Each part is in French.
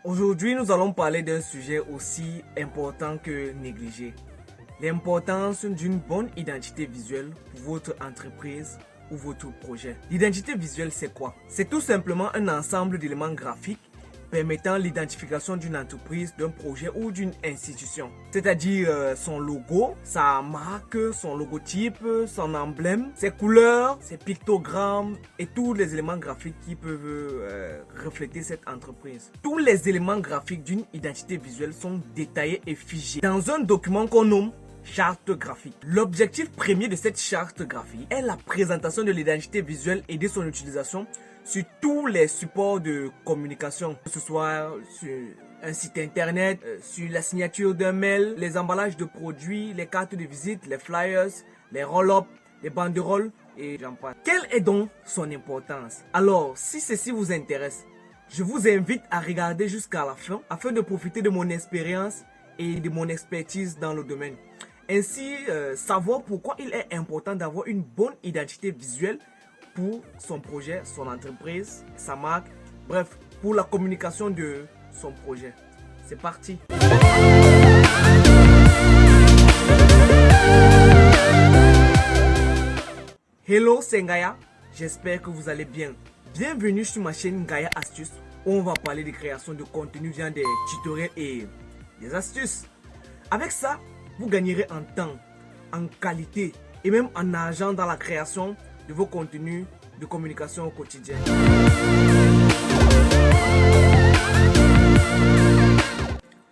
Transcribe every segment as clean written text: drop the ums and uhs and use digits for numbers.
Aujourd'hui, nous allons parler d'un sujet aussi important que négligé. L'importance d'une bonne identité visuelle pour votre entreprise ou votre projet. L'identité visuelle, c'est quoi? C'est tout simplement un ensemble d'éléments graphiques permettant l'identification d'une entreprise, d'un projet ou d'une institution. C'est-à-dire son logo, sa marque, son logotype, son emblème, ses couleurs, ses pictogrammes et tous les éléments graphiques qui peuvent refléter cette entreprise. Tous les éléments graphiques d'une identité visuelle sont détaillés et figés dans un document qu'on nomme charte graphique. L'objectif premier de cette charte graphique est la présentation de l'identité visuelle et de son utilisation sur tous les supports de communication, que ce soit sur un site internet, sur la signature d'un mail, les emballages de produits, les cartes de visite, les flyers, les roll-up, les banderoles et j'en passe. Quelle est donc son importance? Alors, si ceci vous intéresse, je vous invite à regarder jusqu'à la fin afin de profiter de mon expérience et de mon expertise dans le domaine. Ainsi, savoir pourquoi il est important d'avoir une bonne identité visuelle pour son projet, son entreprise, sa marque, bref, pour la communication de son projet. C'est parti! Hello, c'est Ngaya, j'espère que vous allez bien. Bienvenue sur ma chaîne Ngaya Astuces où on va parler de création de contenu via des tutoriels et des astuces. Avec ça, vous gagnerez en temps, en qualité et même en argent dans la création de vos contenus de communication au quotidien.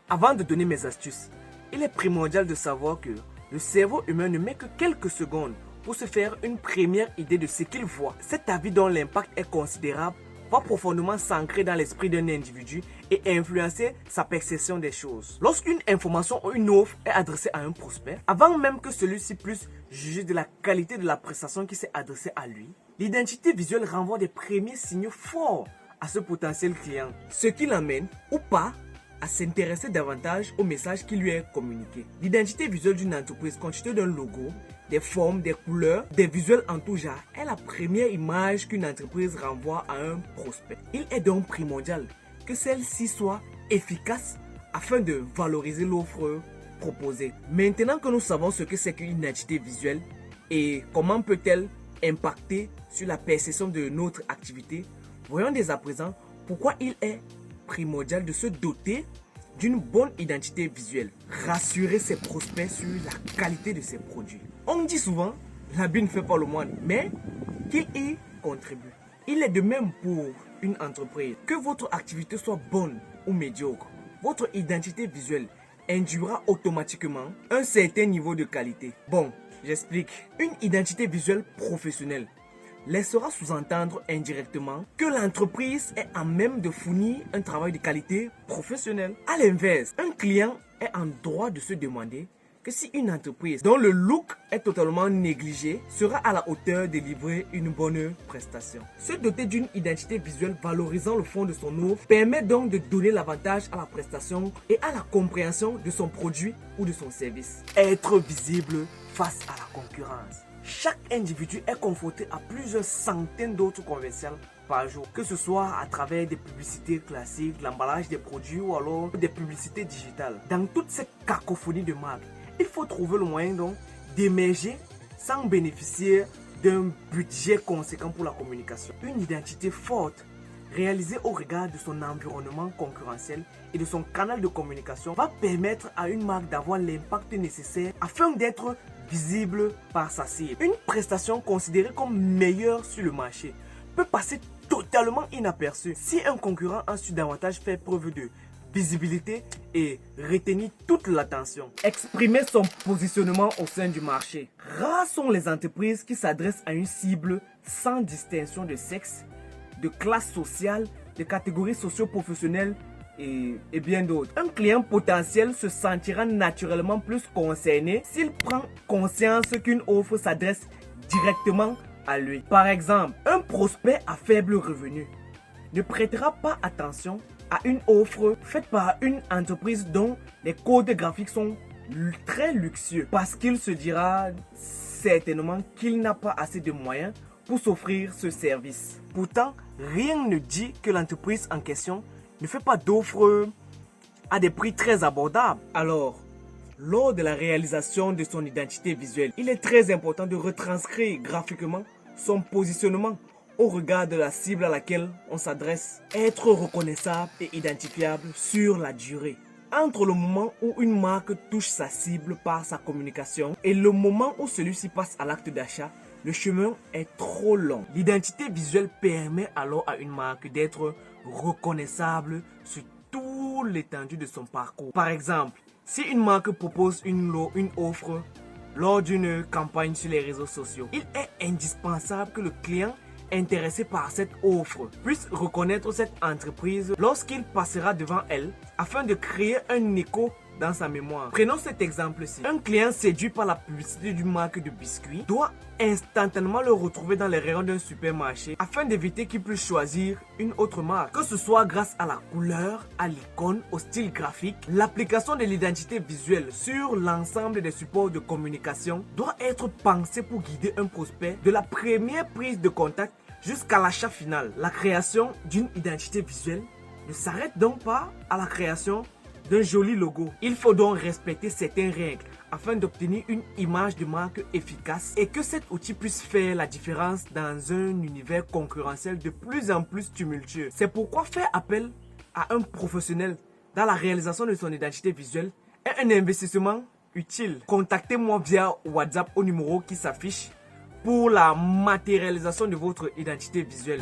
Avant de donner mes astuces, il est primordial de savoir que le cerveau humain ne met que quelques secondes pour se faire une première idée de ce qu'il voit. Cet avis dont l'impact est considérable va profondément s'ancrer dans l'esprit d'un individu et influencer sa perception des choses. Lorsqu'une information ou une offre est adressée à un prospect, avant même que celui-ci puisse juger de la qualité de la prestation qui s'est adressée à lui, l'identité visuelle renvoie des premiers signaux forts à ce potentiel client, ce qui l'amène ou pas à s'intéresser davantage au message qui lui est communiqué. L'identité visuelle d'une entreprise constituée d'un logo, des formes, des couleurs, des visuels en tout genre est la première image qu'une entreprise renvoie à un prospect. Il est donc primordial que celle-ci soit efficace afin de valoriser l'offre proposée. Maintenant que nous savons ce que c'est qu'une identité visuelle et comment peut-elle impacter sur la perception de notre activité, voyons dès à présent pourquoi il est primordial de se doter d'une bonne identité visuelle. Rassurer ses prospects sur la qualité de ses produits. On dit souvent, l'habit ne fait pas le moine, mais qu'il y contribue. Il est de même pour une entreprise. Que votre activité soit bonne ou médiocre, votre identité visuelle induira automatiquement un certain niveau de qualité. Bon, j'explique. Une identité visuelle professionnelle laissera sous-entendre indirectement que l'entreprise est à même de fournir un travail de qualité professionnelle. A l'inverse, un client est en droit de se demander que si une entreprise dont le look est totalement négligé sera à la hauteur de livrer une bonne prestation. Se doter d'une identité visuelle valorisant le fond de son offre permet donc de donner l'avantage à la prestation et à la compréhension de son produit ou de son service. Être visible face à la concurrence. Chaque individu est confronté à plusieurs centaines d'autres commerciales par jour, que ce soit à travers des publicités classiques, l'emballage des produits ou alors des publicités digitales. Dans toute cette cacophonie de marques, il faut trouver le moyen donc d'émerger sans bénéficier d'un budget conséquent pour la communication. Une identité forte, réalisée au regard de son environnement concurrentiel et de son canal de communication, va permettre à une marque d'avoir l'impact nécessaire afin d'être visible par sa cible. Une prestation considérée comme meilleure sur le marché peut passer totalement inaperçue si un concurrent a su davantage faire preuve de visibilité et retenir toute l'attention. Exprimer son positionnement au sein du marché. Rares sont les entreprises qui s'adressent à une cible sans distinction de sexe, de classe sociale, de catégorie socio-professionnelle et bien d'autres. Un client potentiel se sentira naturellement plus concerné s'il prend conscience qu'une offre s'adresse directement à lui. Par exemple, un prospect à faible revenu ne prêtera pas attention à une offre faite par une entreprise dont les codes graphiques sont très luxueux parce qu'il se dira certainement qu'il n'a pas assez de moyens pour s'offrir ce service. Pourtant, rien ne dit que l'entreprise en question ne fait pas d'offres à des prix très abordables. Alors, lors de la réalisation de son identité visuelle, il est très important de retranscrire graphiquement son positionnement au regard de la cible à laquelle on s'adresse. Être reconnaissable et identifiable sur la durée. Entre le moment où une marque touche sa cible par sa communication et le moment où celui-ci passe à l'acte d'achat, le chemin est trop long. L'identité visuelle permet alors à une marque d'être reconnaissable sur toute l'étendue de son parcours. Par exemple, si une marque propose une offre lors d'une campagne sur les réseaux sociaux, il est indispensable que le client intéressé par cette offre puisse reconnaître cette entreprise lorsqu'il passera devant elle afin de créer un écho dans sa mémoire. Prenons cet exemple-ci. Un client séduit par la publicité d'une marque de biscuits doit instantanément le retrouver dans les rayons d'un supermarché afin d'éviter qu'il puisse choisir une autre marque. Que ce soit grâce à la couleur, à l'icône, au style graphique, l'application de l'identité visuelle sur l'ensemble des supports de communication doit être pensée pour guider un prospect de la première prise de contact jusqu'à l'achat final. La création d'une identité visuelle ne s'arrête donc pas à la création d'un joli logo. Il faut donc respecter certaines règles afin d'obtenir une image de marque efficace et que cet outil puisse faire la différence dans un univers concurrentiel de plus en plus tumultueux. C'est pourquoi faire appel à un professionnel dans la réalisation de son identité visuelle est un investissement utile. Contactez-moi via WhatsApp au numéro qui s'affiche pour la matérialisation de votre identité visuelle.